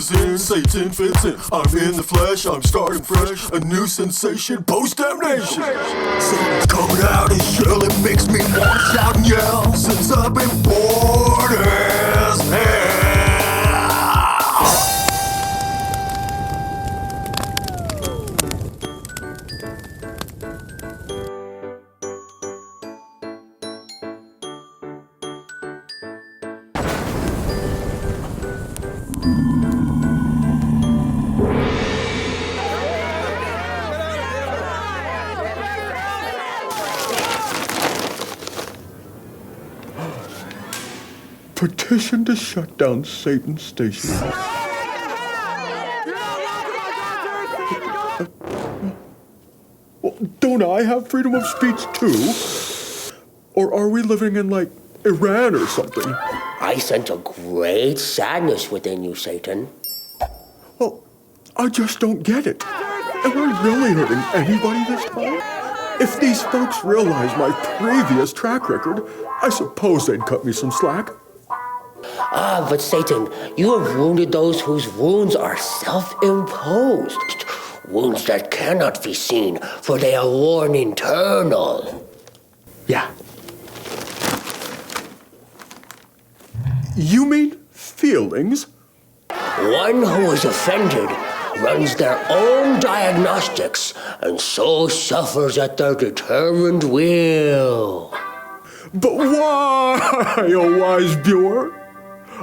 is in, Satan fits in. I'm in the flesh, I'm starting fresh. A new sensation, post-damnation. Satan's coming out his shell, it makes me want to shout and yell. Since I've been born as hell. Petition to shut down Satan's station. Well, don't I have freedom of speech too? Or are we living in, like, Iran or something? I sense a great sadness within you, Satan. Well, I just don't get it. Am I really hurting anybody this time? If these folks realize my previous track record, I suppose they'd cut me some slack. Ah, but Satan, you have wounded those whose wounds are self-imposed. Wounds that cannot be seen, for they are worn internal. Yeah. You mean feelings? One who is offended runs their own diagnostics and so suffers at their determined will. But why, oh wise Buer?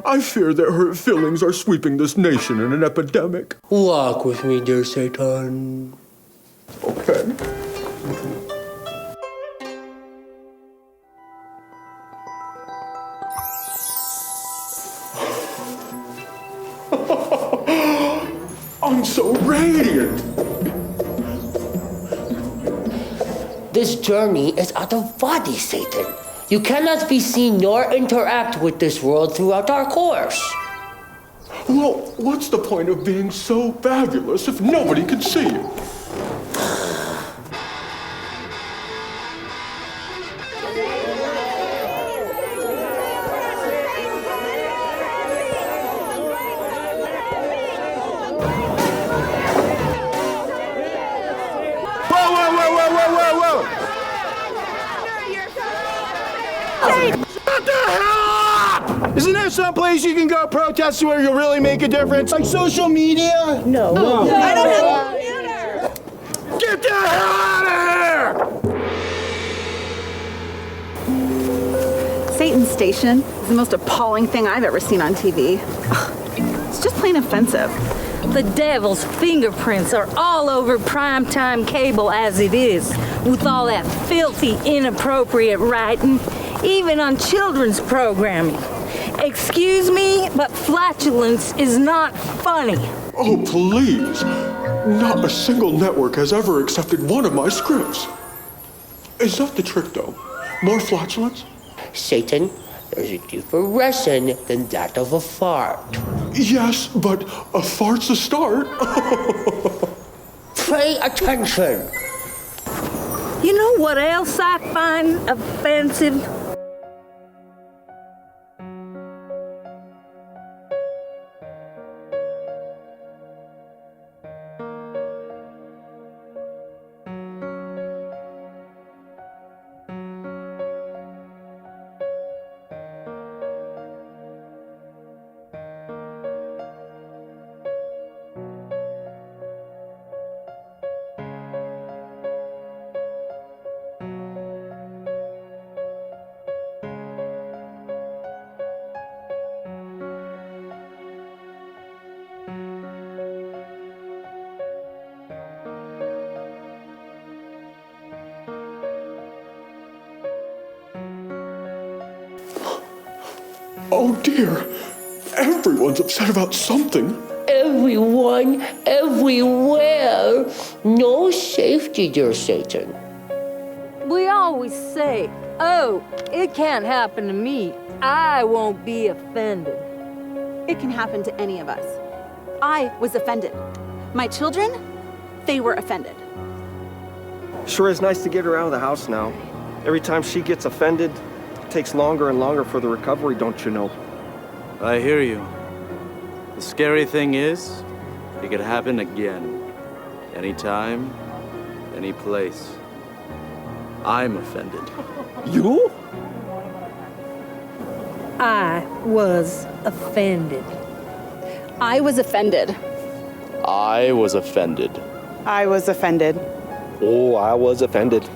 I fear that hurt feelings are sweeping this nation in an epidemic. Walk with me, dear Satan. Okay. I'm so radiant. This journey is out of body, Satan. You cannot be seen nor interact with this world throughout our course. Well, what's the point of being so fabulous if nobody can see you? Whoa! Hey, shut the hell up! Isn't there some place you can go protest where you'll really make a difference? Like social media? No. I don't have a computer! Get the hell out of here! Satan's station is the most appalling thing I've ever seen on TV. Ugh, it's just plain offensive. The devil's fingerprints are all over primetime cable as it is, with all that filthy, inappropriate writing, even on children's programming. Excuse me, but flatulence is not funny. Oh, please. Not a single network has ever accepted one of my scripts. Is that the trick, though? More flatulence? Satan, there's a deeper lesson than that of a fart. Yes, but a fart's a start. Pay attention. You know what else I find offensive? Oh dear, everyone's upset about something. Everyone, everywhere. No safety, dear Satan. We always say, oh, it can't happen to me. I won't be offended. It can happen to any of us. I was offended. My children, they were offended. Sure is nice to get her out of the house now. Every time she gets offended, it takes longer and longer for the recovery, don't you know? I hear you. The scary thing is, it could happen again. Anytime, any place. I'm offended. You? I was offended. I was offended. I was offended. I was offended. Oh, I was offended.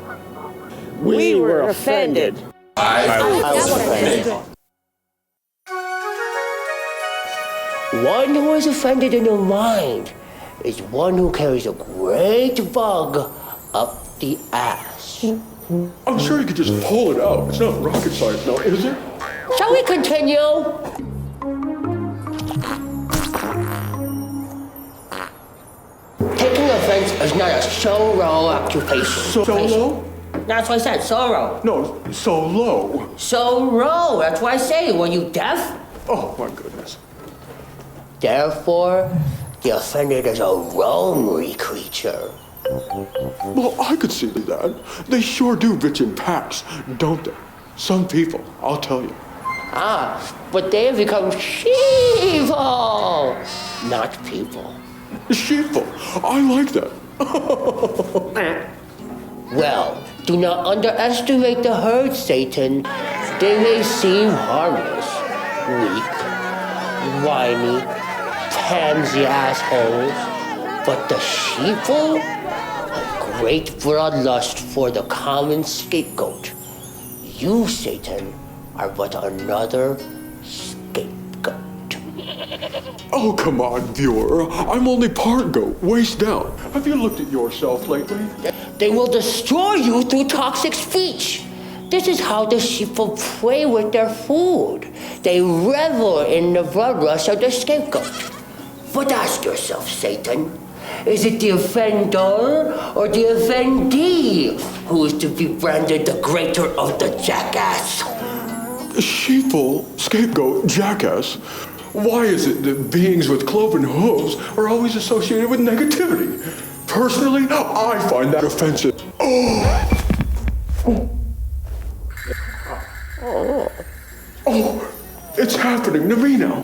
We were offended. I was offended. One who is offended in their mind is one who carries a great bug up the ass. I'm sure you could just pull it out. It's not rocket science now, is it? Shall we continue? Taking offense is not a solo occupation. Solo? That's what I said, solo. No, solo. Solo, that's what I say. Were you deaf? Oh, my goodness. Therefore, the offended is a lonely creature. Well, I could see that. They sure do bitch in packs, don't they? Some people, I'll tell you. Ah, but they have become sheeple, not people. Sheeple, I like that. Well, do not underestimate the herd, Satan. They may seem harmless, weak, whiny, pansy assholes, but the sheeple have great bloodlust for the common scapegoat. You, Satan, are but another scapegoat. Oh, come on, viewer. I'm only part goat, waist down. Have you looked at yourself lately? They will destroy you through toxic speech. This is how the sheeple play with their food. They revel in the bloodlust of the scapegoat. But ask yourself, Satan, is it the offender or the offendee who is to be branded the greater of the jackass? Sheeple, scapegoat, jackass. Why is it that beings with cloven hooves are always associated with negativity? Personally, I find that offensive. Oh, it's happening to me now.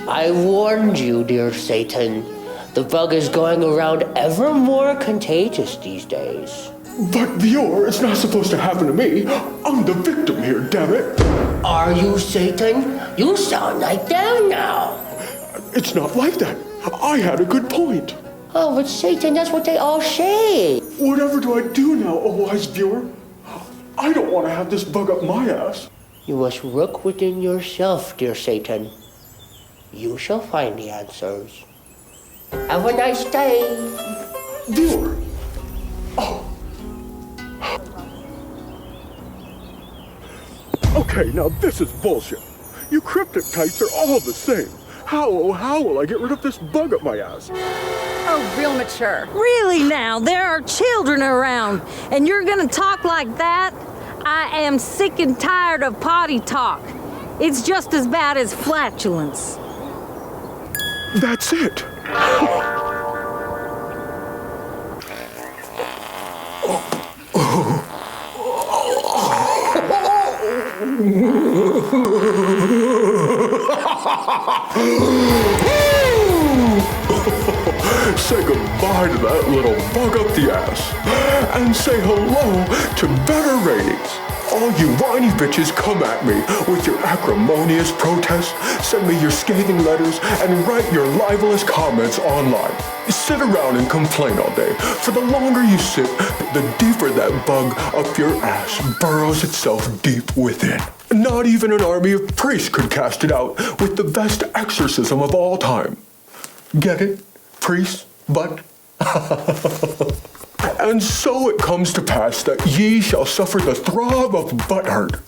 I warned you, dear Satan. The bug is going around ever more contagious these days. But viewer, it's not supposed to happen to me. I'm the victim here, damn it. Are you Satan? You sound like them now. It's not like that. I had a good point. Oh, but Satan, that's what they all say. Whatever do I do now, oh wise viewer? I don't want to have this bug up my ass. You must look within yourself, dear Satan. You shall find the answers. Have a nice day. Viewer. Oh. Okay, now this is bullshit. You cryptic types are all the same. How will I get rid of this bug up my ass? Oh, real mature. Really now, there are children around, and you're gonna talk like that? I am sick and tired of potty talk. It's just as bad as flatulence. That's it. Say goodbye to that little bug up the ass. And say hello to better ratings. All you whiny bitches come at me with your acrimonious protests, send me your scathing letters, and write your libelous comments online. Sit around and complain all day. For the longer you sit, the deeper that bug up your ass burrows itself deep within. Not even an army of priests could cast it out with the best exorcism of all time. Get it? Priests, but... And so it comes to pass that ye shall suffer the throb of butthurt.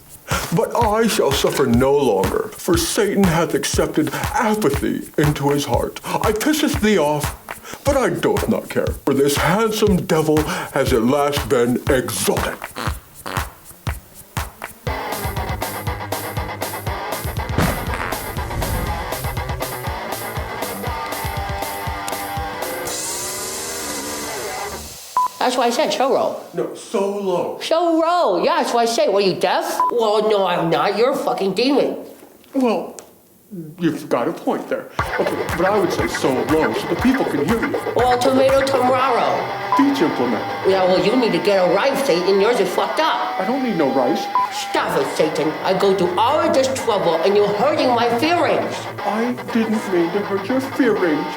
But I shall suffer no longer, for Satan hath accepted apathy into his heart. I pisseth thee off, but I doth not care, for this handsome devil has at last been exalted. That's why I said showro. No, solo. Showro. Yeah, that's why I say. Were you deaf? Well, no, I'm not. You're a fucking demon. Well, You've got a point there. Okay, but I would say so low so the people can hear you. Or tomato tomorrow. Teach implement. Yeah, well, you need to get a rice, Satan. Yours is fucked up. I don't need no rice. Stop it, Satan. I go through all of this trouble and you're hurting my feelings. I didn't mean to hurt your feelings.